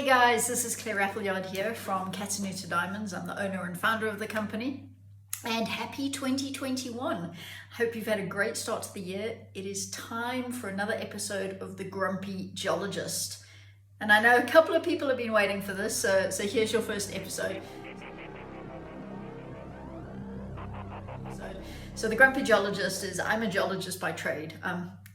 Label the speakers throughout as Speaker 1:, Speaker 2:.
Speaker 1: Hey guys, this is Clare Appleyard here from Diamonds. I'm the owner and founder of the company. And happy 2021. Hope you've had a great start to the year. It is time for another episode of the Grumpy Geologist. And I know a couple of people have been waiting for this, so here's your first episode. So the Grumpy Geologist is, I'm a geologist by trade.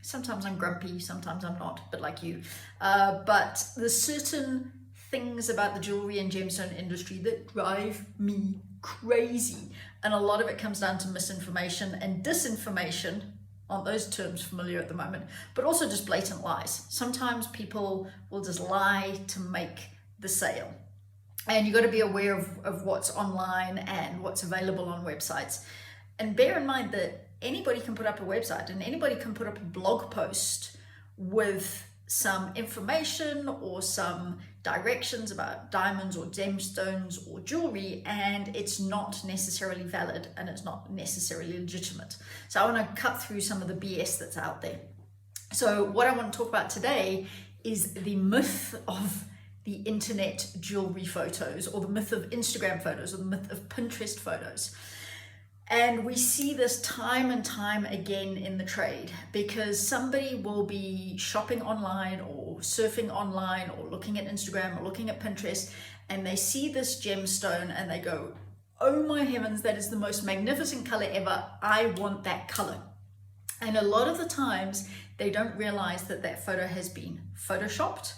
Speaker 1: Sometimes I'm grumpy, sometimes I'm not, but like you. But there's certain things about the jewelry and gemstone industry that drive me crazy. And a lot of it comes down to misinformation and disinformation. Aren't those terms familiar at the moment? But also just blatant lies. Sometimes people will just lie to make the sale. And you've got to be aware of what's online and what's available on websites. And bear in mind that anybody can put up a website and anybody can put up a blog post with some information or some directions about diamonds or gemstones or jewelry, and it's not necessarily valid and it's not necessarily legitimate. So I want to cut through some of the BS that's out there. So what I want to talk about today is the myth of the internet jewelry photos, or the myth of Instagram photos, or the myth of Pinterest photos. And we see this time and time again in the trade, because somebody will be shopping online or surfing online or looking at Instagram or looking at Pinterest, and they see this gemstone and they go, oh my heavens, that is the most magnificent color ever. I want that color. And a lot of the times they don't realize that that photo has been photoshopped.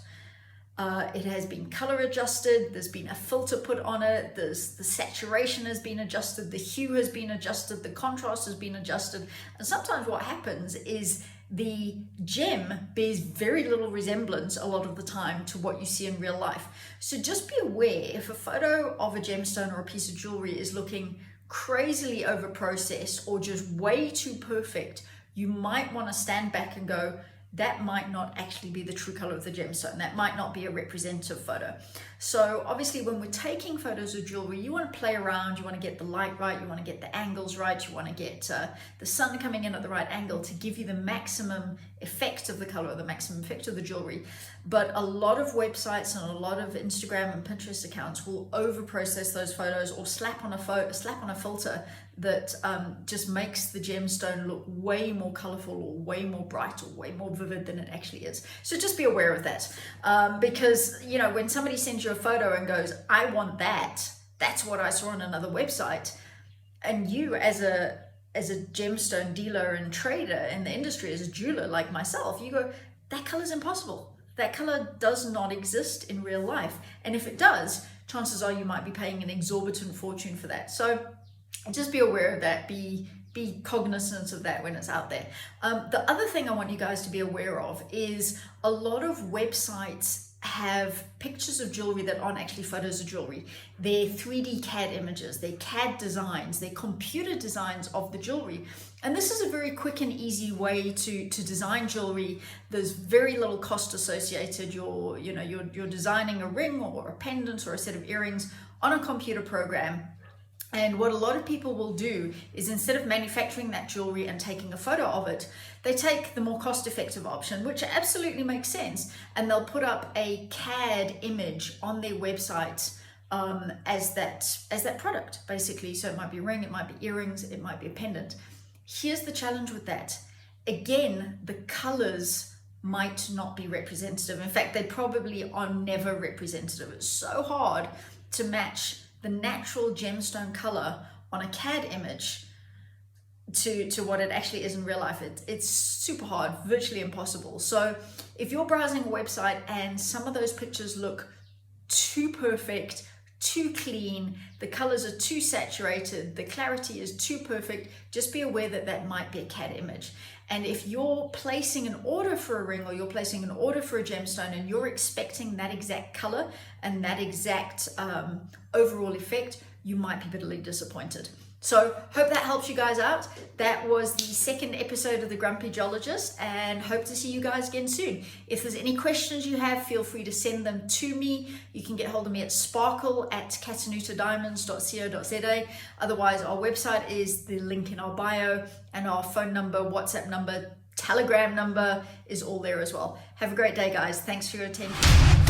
Speaker 1: It has been color adjusted, there's been a filter put on it, the saturation has been adjusted, the hue has been adjusted, the contrast has been adjusted. And sometimes what happens is the gem bears very little resemblance a lot of the time to what you see in real life. So just be aware, if a photo of a gemstone or a piece of jewelry is looking crazily over processed or just way too perfect, you might want to stand back and go, that might not actually be the true color of the gemstone. That might not be a representative photo. So obviously when we're taking photos of jewelry, you want to play around, you want to get the light right, you want to get the angles right, you want to get the sun coming in at the right angle to give you the maximum effect of the color, the maximum effect of the jewelry. But a lot of websites and a lot of Instagram and Pinterest accounts will over process those photos or slap on a filter that just makes the gemstone look way more colorful or way more bright or way more vivid than it actually is. So just be aware of that, because you know, when somebody sends you a photo and goes, I want that, that's what I saw on another website, and you as a gemstone dealer and trader in the industry, as a jeweler like myself, you go, that color is impossible. That color does not exist in real life, and if it does, chances are you might be paying an exorbitant fortune for that. So just be aware of that, be cognizant of that when it's out there. The other thing I want you guys to be aware of is a lot of websites have pictures of jewelry that aren't actually photos of jewelry. They're 3D CAD images, they're CAD designs, they're computer designs of the jewelry. And this is a very quick and easy way to design jewelry. There's very little cost associated. You're designing a ring or a pendant or a set of earrings on a computer program. And what a lot of people will do is, instead of manufacturing that jewelry and taking a photo of it, they take the more cost-effective option, which absolutely makes sense, and they'll put up a CAD image on their website as that product, basically. So it might be a ring, it might be earrings, it might be a pendant. Here's the challenge with that. Again, the colors might not be representative. In fact, they probably are never representative. It's so hard to match the natural gemstone color on a CAD image to what it actually is in real life. It's super hard, virtually impossible. So if you're browsing a website and some of those pictures look too perfect, too clean, the colors are too saturated, the clarity is too perfect, just be aware that that might be a CAD image. And if you're placing an order for a ring or you're placing an order for a gemstone and you're expecting that exact color and that exact overall effect, you might be bitterly disappointed. So hope that helps you guys out. That was the second episode of the Grumpy Geologist, and hope to see you guys again soon. If there's any questions you have, feel free to send them to me. You can get hold of me at sparkle@catanutadiamonds.co.za. Otherwise, our website is the link in our bio, and our phone number, WhatsApp number, Telegram number is all there as well. Have a great day, guys. Thanks for your attention.